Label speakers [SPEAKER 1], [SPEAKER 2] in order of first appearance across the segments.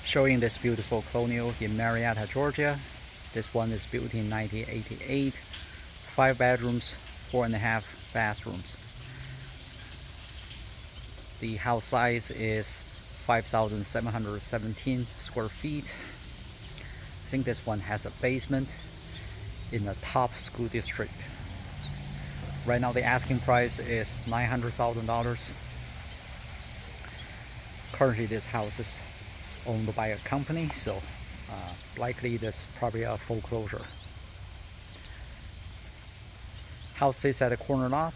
[SPEAKER 1] Showing this beautiful colonial in Marietta, Georgia. This one is built in 1988. 5 bedrooms, 4.5 bathrooms. The house size is 5,717 square feet. I think this one has a basement in the top school district. Right now the asking price is $900,000. Currently this house is owned by a company, so likely this is probably a foreclosure. House sits at a corner lot.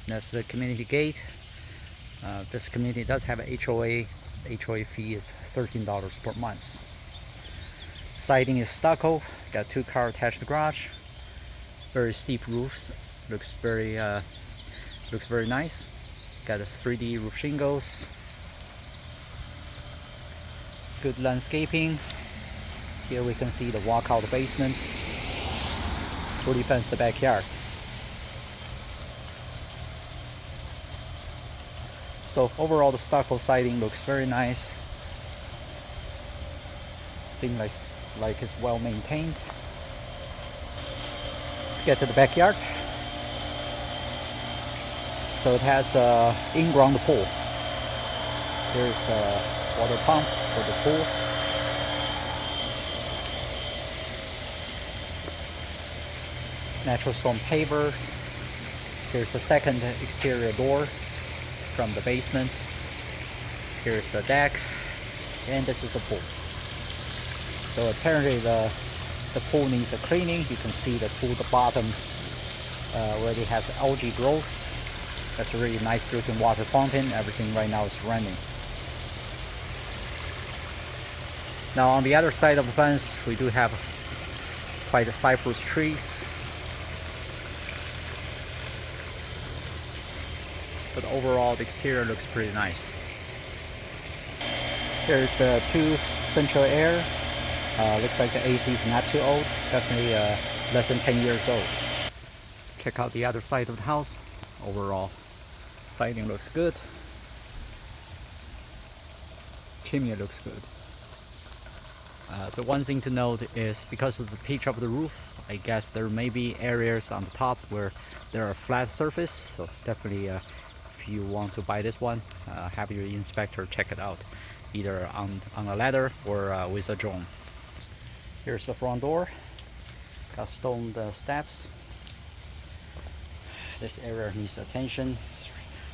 [SPEAKER 1] That's the community gate. This community does have a HOA. HOA fee is $13 per month. Siding is stucco. Got 2-car attached garage. Very steep roofs. Looks very nice. Got a 3D roof shingles. Good landscaping. Here we can see the walkout basement. Fully fenced backyard. So overall the stucco siding looks very nice. Seems like it's well maintained. Let's get to the backyard. So it has an in-ground pool. Here's the water pump for the pool. Natural stone paver. Here's a second exterior door from the basement. Here's the deck, and this is the pool. So apparently the pool needs a cleaning. You can see the pool, the bottom already has algae growth. That's a really nice looking water fountain. Everything right now is running. Now on the other side of the fence, we do have quite a cypress trees. But overall the exterior looks pretty nice. Here's the 2 central air. Looks like the AC is not too old. Definitely less than 10 years old. Check out the other side of the house. Overall siding looks good. Chimney looks good. So one thing to note is because of the pitch of the roof, I guess there may be areas on the top where there are flat surface. So definitely if you want to buy this one, have your inspector check it out, either on a ladder or with a drone. Here's the front door. Got stone steps. This area needs attention.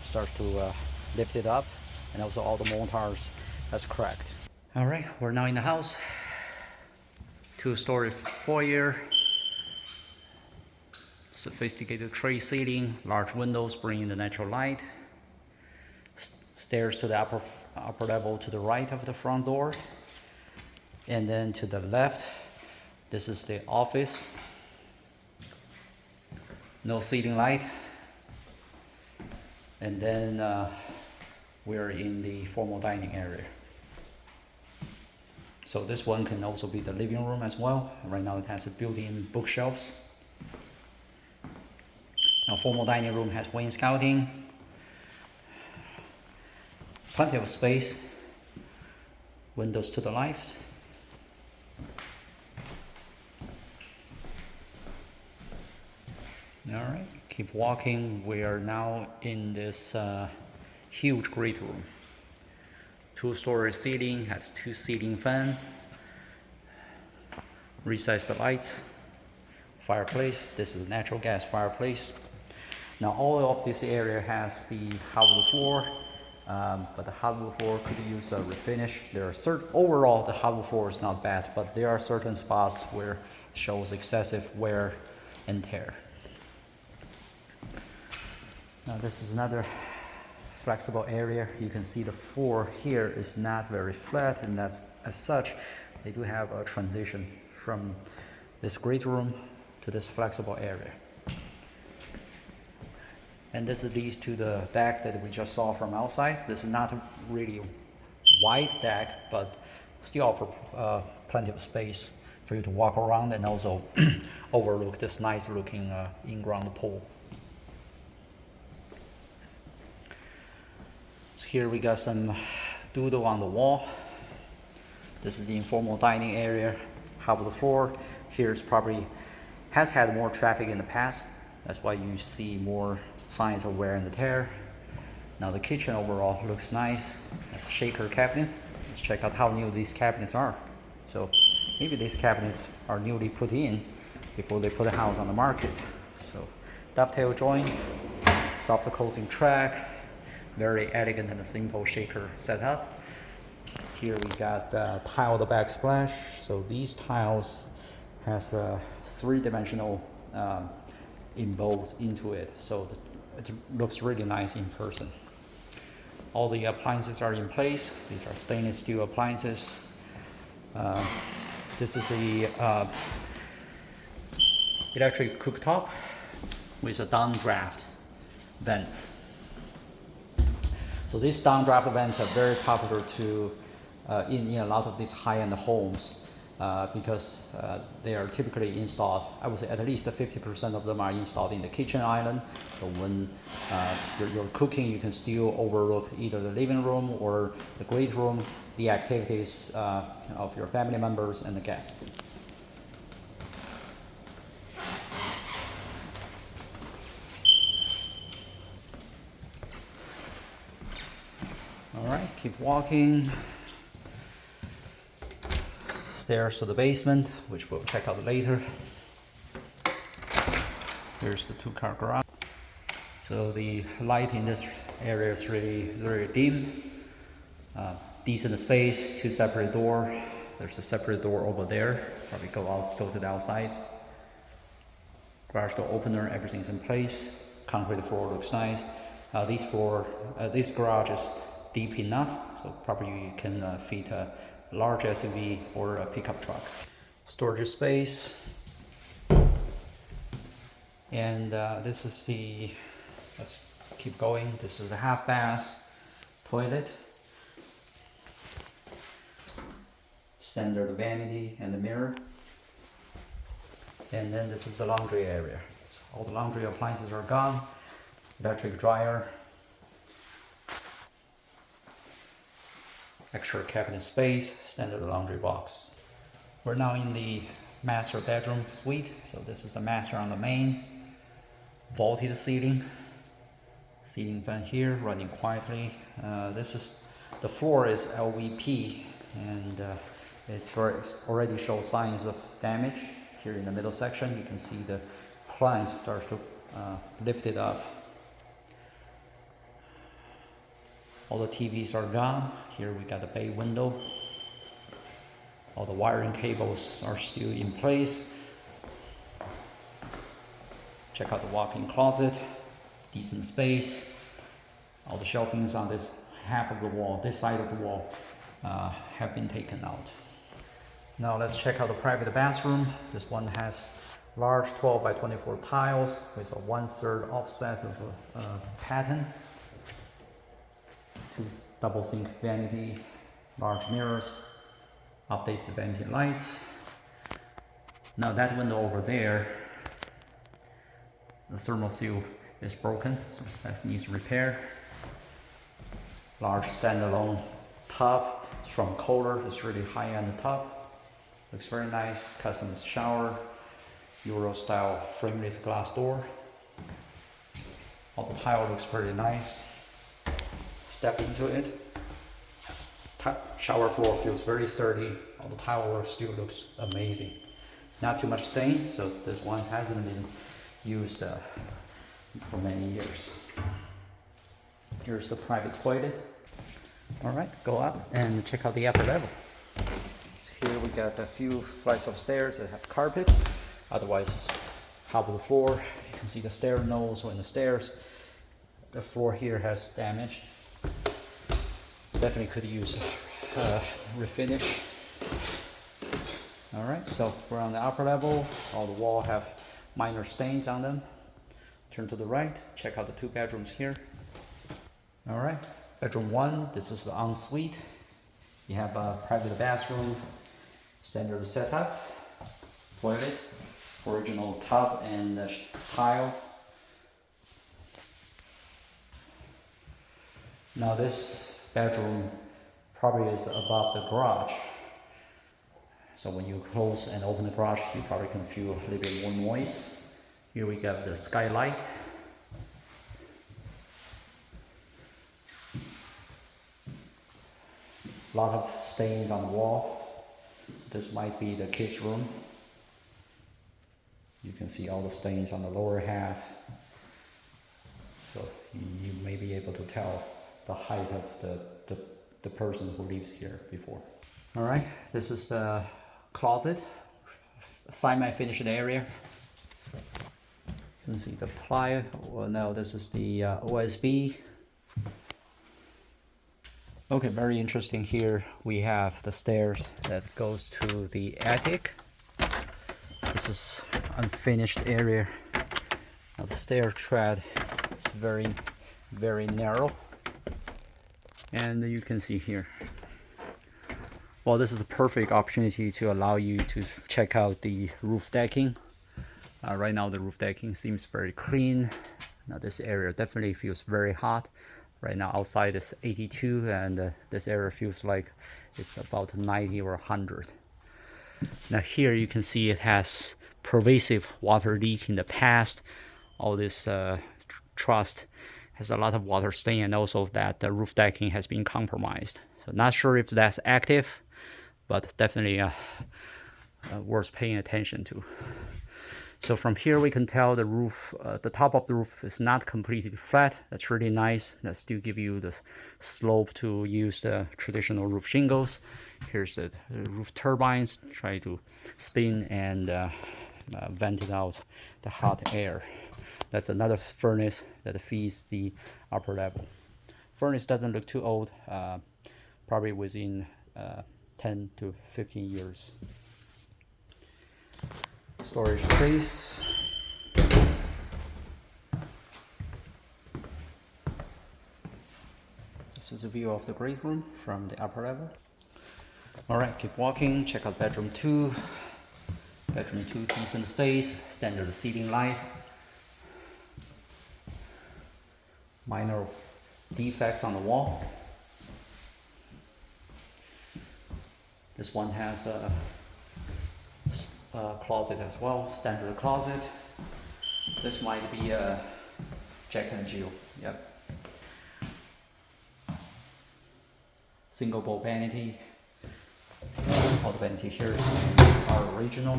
[SPEAKER 1] Start to lift it up, and also all the mortars has cracked. All right, we're now in the house. 2-story foyer. Sophisticated tray ceiling, large windows bring in the natural light. Stairs to the upper level to the right of the front door. And then to the left, this is the office. No ceiling light. And then we're in the formal dining area. So this one can also be the living room as well. Right now it has a built-in bookshelves. Now formal dining room has wainscoting. Plenty of space. Windows to the left. Alright, keep walking. We are now in this huge great room. 2-story ceiling, has 2 ceiling fan. Recessed lights. Fireplace. This is a natural gas fireplace. Now all of this area has the hardwood floor, but the hardwood floor could use a refinish. There are overall the hardwood floor is not bad, but there are certain spots where it shows excessive wear and tear. Now this is another flexible area. You can see the floor here is not very flat, and that's as such they do have a transition from this great room to this flexible area. And this leads to the deck that we just saw from outside. This is not really a wide deck, but still offer plenty of space for you to walk around and also overlook this nice looking in-ground pool. So here we got some doodle on the wall. This is the informal dining area, half of the floor. Here's probably has had more traffic in the past. That's why you see more signs of wear and tear. Now the kitchen overall looks nice. That's shaker cabinets. Let's check out how new these cabinets are. So maybe these cabinets are newly put in before they put the house on the market. So dovetail joints, soft closing track, very elegant and simple shaker setup. Here we got tiled backsplash. So these tiles has a three-dimensional embossed into it, so it looks really nice in person. All the appliances are in place. These are stainless steel appliances. This is the electric cooktop with a downdraft vents. So these downdraft vents are very popular to in a lot of these high-end homes because they are typically installed. I would say at least 50% of them are installed in the kitchen island. So when you're cooking, you can still overlook either the living room or the great room, the activities of your family members and the guests. All right, keep walking. Stairs to the basement, which we'll check out later. Here's the two-car garage. So the light in this area is really very dim. Decent space, two separate doors. There's a separate door over there. Probably go to the outside. Garage door opener, everything's in place. Concrete floor looks nice. This garage is deep enough, so probably you can fit a large SUV or a pickup truck. Storage space. And this is the, let's keep going. This is the half bath toilet. Standard vanity and the mirror. And then this is the laundry area. So all the laundry appliances are gone. Electric dryer. Extra cabinet space, standard laundry box. We're now in the master bedroom suite. So this is the master on the main. Vaulted ceiling. Ceiling fan here, running quietly. The floor is LVP, and it's already shows signs of damage. Here in the middle section, you can see the planks start to lift it up. All the TVs are gone. Here we got a bay window. All the wiring cables are still in place. Check out the walk-in closet. Decent space. All the shelvings on this half of the wall, this side of the wall, have been taken out. Now let's check out the private bathroom. This one has large 12 by 24 tiles with a 1/3 offset of a pattern. Two double sink vanity, large mirrors, updated vanity lights. Now that window over there, the thermal seal is broken, so that needs repair. Large standalone tub, from Kohler. It's really high-end tub. Looks very nice. Custom shower, Euro style frameless glass door. All the tile looks pretty nice. Step into it. Shower floor feels very sturdy. All the tile work still looks amazing. Not too much stain, so this one hasn't been used for many years. Here's the private toilet. All right, go up and check out the upper level. So here we got a few flights of stairs that have carpet. Otherwise, it's half of the floor. You can see the stair nose and the stairs. The floor here has damage. Definitely could use refinish. All right, so we're on the upper level. All the walls have minor stains on them. Turn to the right, check out the two bedrooms here. All right, bedroom one, this is the ensuite. You have a private bathroom, standard setup, toilet, original tub and tile. Now this bedroom probably is above the garage. So when you close and open the garage, you probably can feel a little bit more noise. Here we got the skylight. A lot of stains on the wall. This might be the kids' room. You can see all the stains on the lower half. So you may be able to tell the height of the person who lives here before. All right, this is the closet, semi-finished area. You can see the ply. Well, no, this is the OSB. Okay, very interesting. Here we have the stairs that goes to the attic. This is unfinished area. Now the stair tread is very narrow, and you can see here. Well, this is a perfect opportunity to allow you to check out the roof decking. Right now the roof decking seems very clean. Now this area definitely feels very hot. Right now outside is 82, and this area feels like it's about 90 or 100. Now here you can see it has pervasive water leak in the past. All this truss has a lot of water stain, and also that the roof decking has been compromised. So not sure if that's active, but definitely worth paying attention to. So from here we can tell the roof, the top of the roof is not completely flat. That's really nice. That still give you the slope to use the traditional roof shingles. Here's the roof turbines, try to spin and vent it out the hot air. That's another furnace that feeds the upper level. Furnace doesn't look too old, probably within 10 to 15 years. Storage space. This is a view of the great room from the upper level. All right, keep walking, check out bedroom 2. Bedroom 2, decent space, standard ceiling light. Minor defects on the wall. This one has a closet as well, standard closet. This might be a Jack and Jill. Yep. Single bowl vanity. All the vanity here are original.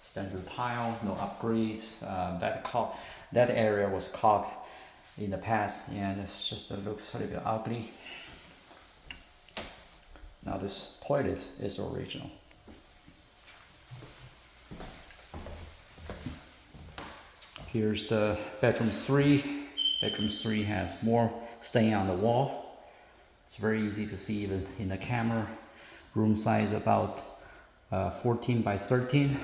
[SPEAKER 1] Standard tile, no upgrades. That area was caulked in the past, and it's just looks a little bit ugly. Now this toilet is original. Here's the bedroom 3. Bedroom 3 has more stain on the wall. It's very easy to see even in the camera. Room size about 14 by 13.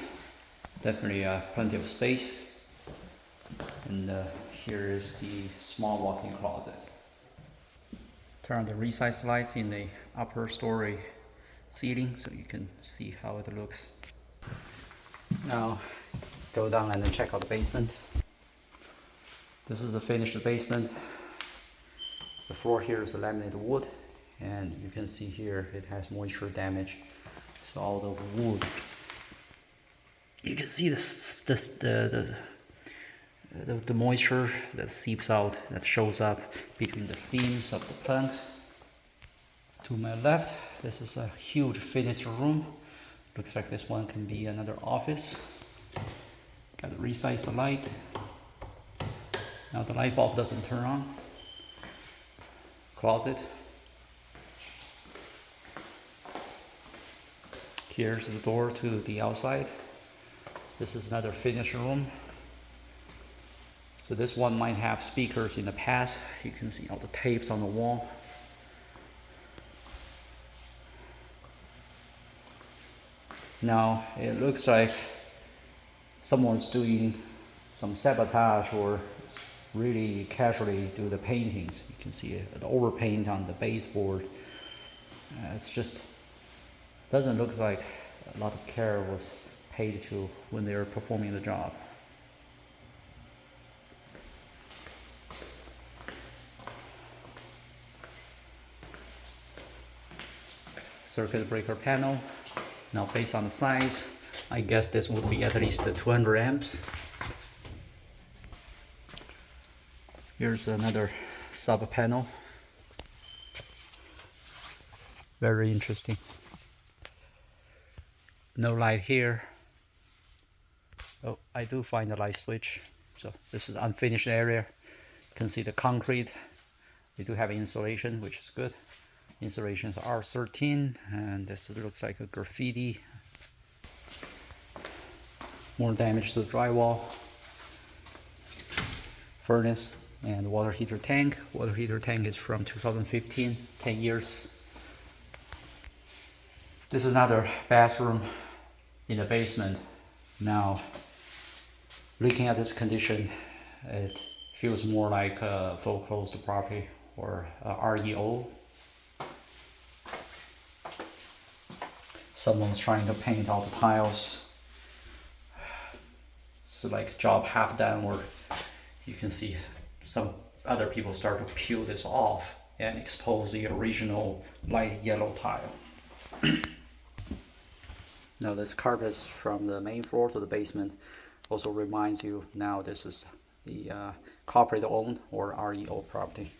[SPEAKER 1] Definitely plenty of space. And here is the small walk-in closet. Turn on the resize lights in the upper story ceiling so you can see how it looks. Now go down and then check out the basement. This is the finished basement. The floor here is laminated wood, and you can see here it has moisture damage. So all the wood, you can see the moisture that seeps out, that shows up between the seams of the planks. To my left, this is a huge finished room. Looks like this one can be another office. Got to resize the light. Now the light bulb doesn't turn on. Closet. Here's the door to the outside. This is another finished room. So this one might have speakers in the past. You can see all the tapes on the wall. Now it looks like someone's doing some sabotage or really casually do the paintings. You can see the overpaint on the baseboard. It's just doesn't look like a lot of care was paid to when they were performing the job. Circuit breaker panel, Now based on the size, I guess this would be at least 200 amps. Here's another sub panel. Very interesting. No light here. Oh, I do find a light switch. So this is unfinished area. You can see the concrete. We do have insulation, which is good. Insulations are R13, and this looks like a graffiti. More damage to the drywall. Furnace and water heater tank. Water heater tank is from 2015, 10 years. This is another bathroom in the basement. Now, looking at this condition, it feels more like a foreclosed property or REO. Someone's trying to paint all the tiles. It's like job half done, or you can see some other people start to peel this off and expose the original light yellow tile. Now this carpet from the main floor to the basement also reminds you now this is the corporate owned or REO property.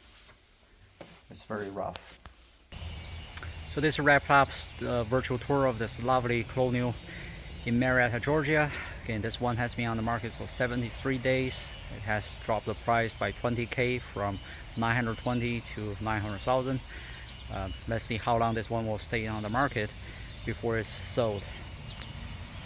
[SPEAKER 1] It's very rough. So this wraps up the virtual tour of this lovely colonial in Marietta, Georgia. Again, this one has been on the market for 73 days. It has dropped the price by 20K from 920 to 900,000. Let's see how long this one will stay on the market before it's sold.